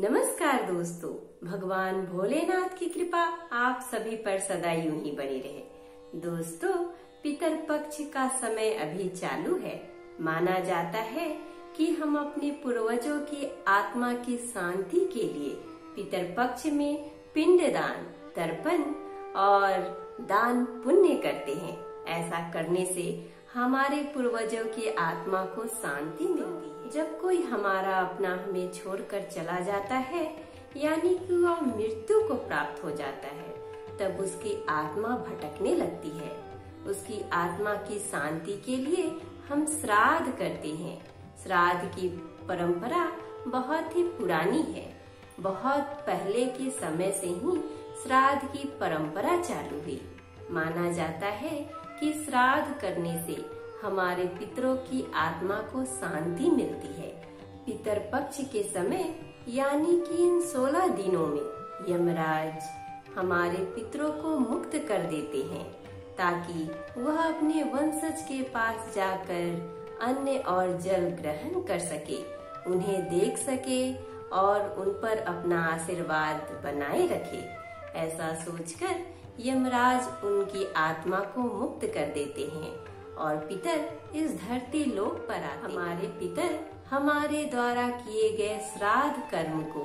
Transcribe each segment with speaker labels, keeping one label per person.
Speaker 1: नमस्कार दोस्तों, भगवान भोलेनाथ की कृपा आप सभी पर सदा यूं ही बनी रहे। दोस्तों, पितर पक्ष का समय अभी चालू है। माना जाता है कि हम अपने पूर्वजों की आत्मा की शांति के लिए पितर पक्ष में पिंडदान, तर्पण और दान पुण्य करते हैं। ऐसा करने से हमारे पूर्वजों की आत्मा को शांति मिलती है। जब कोई हमारा अपना हमें छोड़कर चला जाता है, यानी कि वह मृत्यु को प्राप्त हो जाता है, तब उसकी आत्मा भटकने लगती है। उसकी आत्मा की शांति के लिए हम श्राद्ध करते हैं। श्राद्ध की परंपरा बहुत ही पुरानी है। बहुत पहले के समय से ही श्राद्ध की परंपरा चालू हुई। माना जाता है कि श्राद्ध करने से हमारे पितरों की आत्मा को शांति मिलती है। पितर पक्ष के समय यानी कि इन 16 दिनों में यमराज हमारे पितरों को मुक्त कर देते हैं, ताकि वह अपने वंशज के पास जाकर अन्न और जल ग्रहण कर सके, उन्हें देख सके और उन पर अपना आशीर्वाद बनाए रखे। ऐसा सोचकर यमराज उनकी आत्मा को मुक्त कर देते हैं और पितर इस धरती लोक पर आते। हमारे पितर हमारे द्वारा किए गए श्राद्ध कर्म को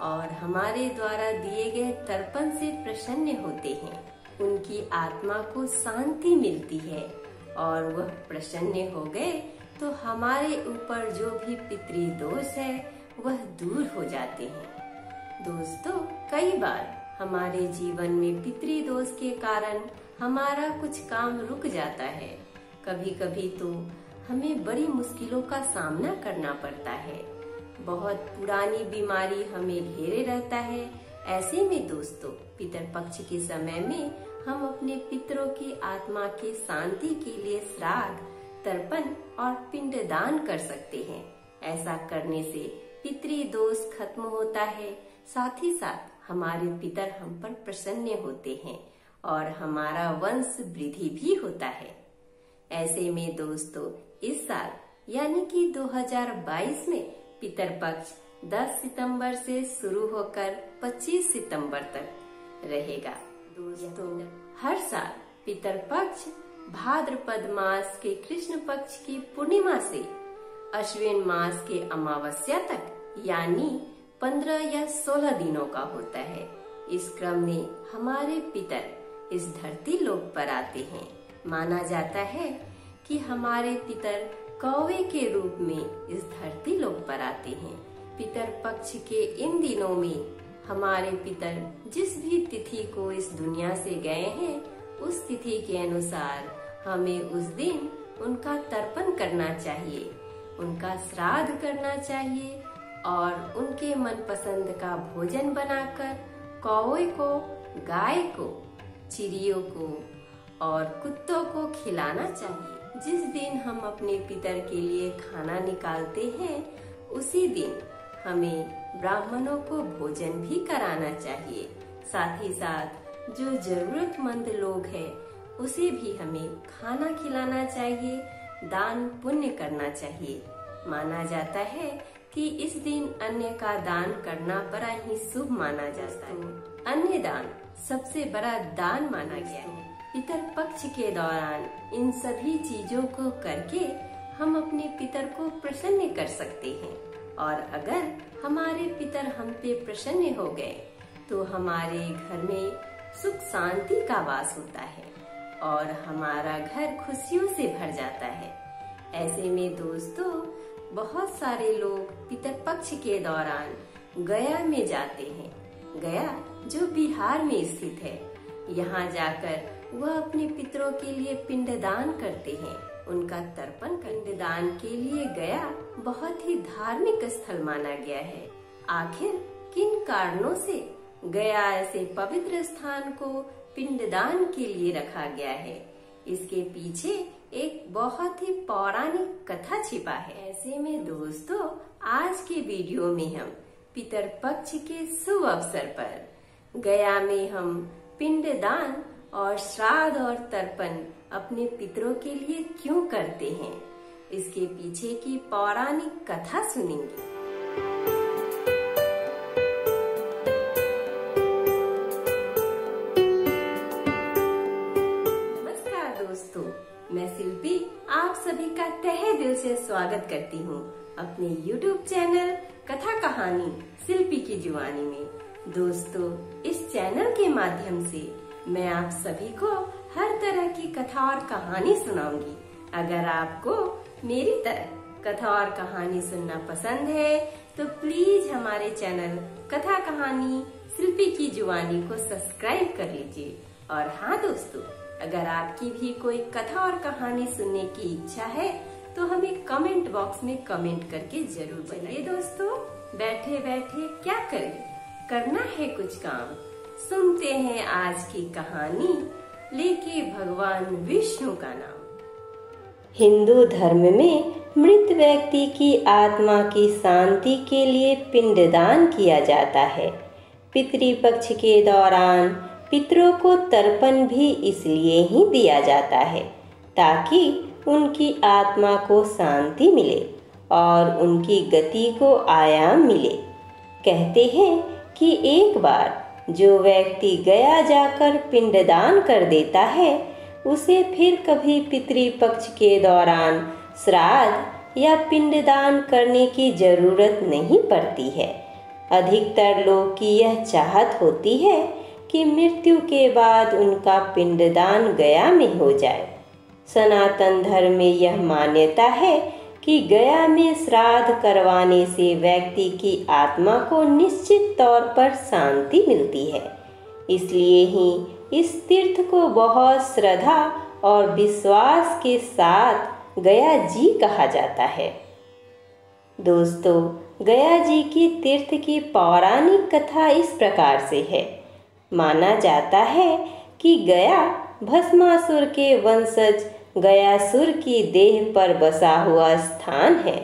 Speaker 1: और हमारे द्वारा दिए गए तर्पण से प्रसन्न होते हैं। उनकी आत्मा को शांति मिलती है और वह प्रसन्न हो गए तो हमारे ऊपर जो भी पितृ दोष है वह दूर हो जाते हैं। दोस्तों, कई बार हमारे जीवन में पितृ दोष के कारण हमारा कुछ काम रुक जाता है। कभी कभी तो हमें बड़ी मुश्किलों का सामना करना पड़ता है। बहुत पुरानी बीमारी हमें घेरे रहता है। ऐसे में दोस्तों, पितर पक्ष के समय में हम अपने पितरों की आत्मा के शांति के लिए श्राद्ध, तर्पण और पिंडदान कर सकते हैं। ऐसा करने से पितृ दोष खत्म होता है। साथ ही साथ हमारे पितर हम पर प्रसन्न होते हैं और हमारा वंश वृद्धि भी होता है। ऐसे में दोस्तों, इस साल यानी कि 2022 में पितर पक्ष 10 सितंबर से शुरू होकर 25 सितंबर तक रहेगा। दोस्तों, हर साल पितर पक्ष भाद्रपद मास के कृष्ण पक्ष की पूर्णिमा से अश्विन मास के अमावस्या तक यानी 15 या 16 दिनों का होता है। इस क्रम में हमारे पितर इस धरती लोक पर आते हैं। माना जाता है कि हमारे पितर कौवे के रूप में इस धरती लोक पर आते हैं। पितर पक्ष के इन दिनों में हमारे पितर जिस भी तिथि को इस दुनिया से गए हैं, उस तिथि के अनुसार हमें उस दिन उनका तर्पण करना चाहिए, उनका श्राद्ध करना चाहिए और उनके मनपसंद का भोजन बनाकर कौवे को, गाय को, चिड़ियों को और कुत्तों को खिलाना चाहिए। जिस दिन हम अपने पितर के लिए खाना निकालते हैं, उसी दिन हमें ब्राह्मणों को भोजन भी कराना चाहिए। साथ ही साथ जो जरूरतमंद लोग हैं, उसे भी हमें खाना खिलाना चाहिए, दान पुण्य करना चाहिए। माना जाता है कि इस दिन अन्न का दान करना बड़ा ही शुभ माना जाता है। अन्न दान सबसे बड़ा दान माना गया है। पितर पक्ष के दौरान इन सभी चीजों को करके हम अपने पितर को प्रसन्न कर सकते हैं और अगर हमारे पितर हम पे प्रसन्न हो गए तो हमारे घर में सुख शांति का वास होता है और हमारा घर खुशियों से भर जाता है। ऐसे में दोस्तों, बहुत सारे लोग पितर पक्ष के दौरान गया में जाते हैं। गया जो बिहार में स्थित है, यहाँ जाकर वह अपने पितरों के लिए पिंडदान करते हैं, उनका तर्पण। पिंडदान के लिए गया बहुत ही धार्मिक स्थल माना गया है। आखिर किन कारणों से गया ऐसे पवित्र स्थान को पिंडदान के लिए रखा गया है, इसके पीछे एक बहुत ही पौराणिक कथा छिपा है। ऐसे में दोस्तों, आज के वीडियो में हम पितर पक्ष के शुभ अवसर पर गया में हम पिंडदान और श्राद्ध और तर्पण अपने पितरों के लिए क्यों करते हैं, इसके पीछे की पौराणिक कथा सुनेंगे। तहे दिल से स्वागत करती हूँ अपने YouTube चैनल कथा कहानी शिल्पी की जुबानी में। दोस्तों, इस चैनल के माध्यम से मैं आप सभी को हर तरह की कथा और कहानी सुनाऊंगी। अगर आपको मेरी तरह कथा और कहानी सुनना पसंद है तो प्लीज हमारे चैनल कथा कहानी शिल्पी की जुबानी को सब्सक्राइब कर लीजिए। और हाँ दोस्तों, अगर आपकी भी कोई कथा और कहानी सुनने की इच्छा है तो हमें कमेंट बॉक्स में कमेंट करके जरूर बताइए। दोस्तों, बैठे बैठे क्या करें, करना है कुछ काम। सुनते हैं आज की कहानी लेके भगवान विष्णु का नाम। हिंदू धर्म में मृत व्यक्ति की आत्मा की शांति के लिए पिंडदान किया जाता है। पितृपक्ष के दौरान पितरों को तर्पण भी इसलिए ही दिया जाता है ताकि उनकी आत्मा को शांति मिले और उनकी गति को आयाम मिले। कहते हैं कि एक बार जो व्यक्ति गया जाकर पिंडदान कर देता है उसे फिर कभी पितृपक्ष के दौरान श्राद्ध या पिंडदान करने की जरूरत नहीं पड़ती है। अधिकतर लोग की यह चाहत होती है कि मृत्यु के बाद उनका पिंडदान गया में हो जाए। सनातन धर्म में यह मान्यता है कि गया में श्राद्ध करवाने से व्यक्ति की आत्मा को निश्चित तौर पर शांति मिलती है। इसलिए ही इस तीर्थ को बहुत श्रद्धा और विश्वास के साथ गया जी कहा जाता है। दोस्तों, गया जी की तीर्थ की पौराणिक कथा इस प्रकार से है। माना जाता है कि गया भस्मासुर के वंशज गयासुर की देह पर बसा हुआ स्थान है।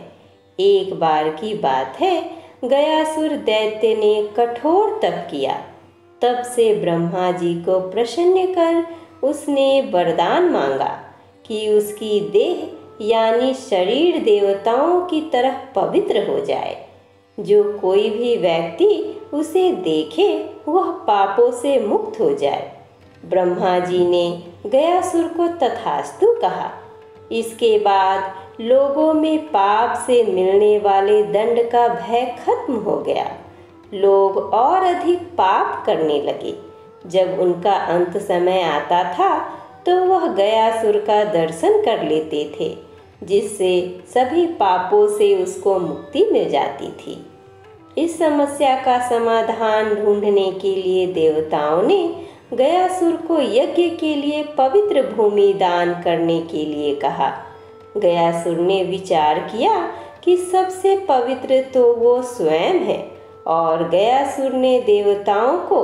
Speaker 1: एक बार की बात है, गयासुर दैत्य ने कठोर तप किया। तब से ब्रह्मा जी को प्रसन्न कर उसने वरदान मांगा कि उसकी देह यानी शरीर देवताओं की तरह पवित्र हो जाए। जो कोई भी व्यक्ति उसे देखे वह पापों से मुक्त हो जाए। ब्रह्मा जी ने गयासुर को तथास्तु कहा। इसके बाद लोगों में पाप से मिलने वाले दंड का भय खत्म हो गया। लोग और अधिक पाप करने लगे। जब उनका अंत समय आता था तो वह गयासुर का दर्शन कर लेते थे, जिससे सभी पापों से उसको मुक्ति मिल जाती थी। इस समस्या का समाधान ढूंढने के लिए देवताओं ने गयासुर को यज्ञ के लिए पवित्र भूमि दान करने के लिए कहा। गयासुर ने विचार किया कि सबसे पवित्र तो वो स्वयं है और गयासुर ने देवताओं को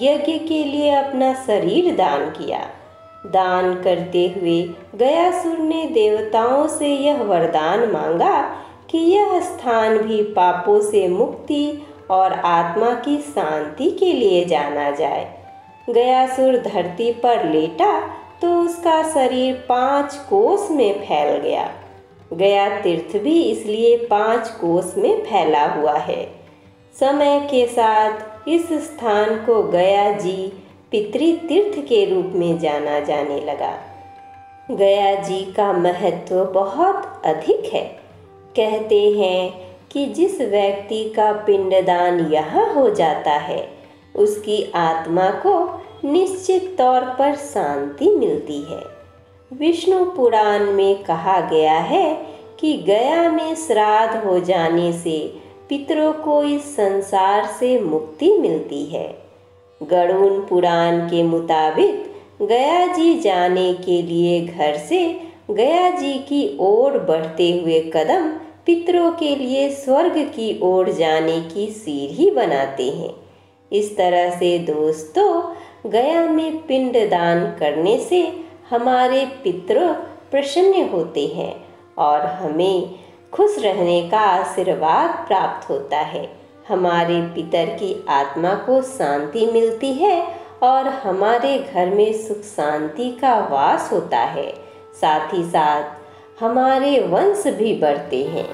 Speaker 1: यज्ञ के लिए अपना शरीर दान किया। दान करते हुए गयासुर ने देवताओं से यह वरदान मांगा कि यह स्थान भी पापों से मुक्ति और आत्मा की शांति के लिए जाना जाए। गयासुर धरती पर लेटा तो उसका शरीर 5 कोस में फैल गया। गया तीर्थ भी इसलिए 5 कोस में फैला हुआ है। समय के साथ इस स्थान को गया जी पितृ तीर्थ के रूप में जाना जाने लगा। गया जी का महत्व बहुत अधिक है। कहते हैं कि जिस व्यक्ति का पिंडदान यहाँ हो जाता है उसकी आत्मा को निश्चित तौर पर शांति मिलती है। विष्णु पुराण में कहा गया है कि गया में श्राद्ध हो जाने से पितरों को इस संसार से मुक्ति मिलती है। गरुड़ पुराण के मुताबिक गया जी जाने के लिए घर से गया जी की ओर बढ़ते हुए कदम पितरों के लिए स्वर्ग की ओर जाने की सीढ़ी बनाते हैं। इस तरह से दोस्तों, गया में पिंडदान करने से हमारे पितरों प्रसन्न होते हैं और हमें खुश रहने का आशीर्वाद प्राप्त होता है। हमारे पितर की आत्मा को शांति मिलती है और हमारे घर में सुख शांति का वास होता है। साथ ही साथ हमारे वंश भी बढ़ते हैं।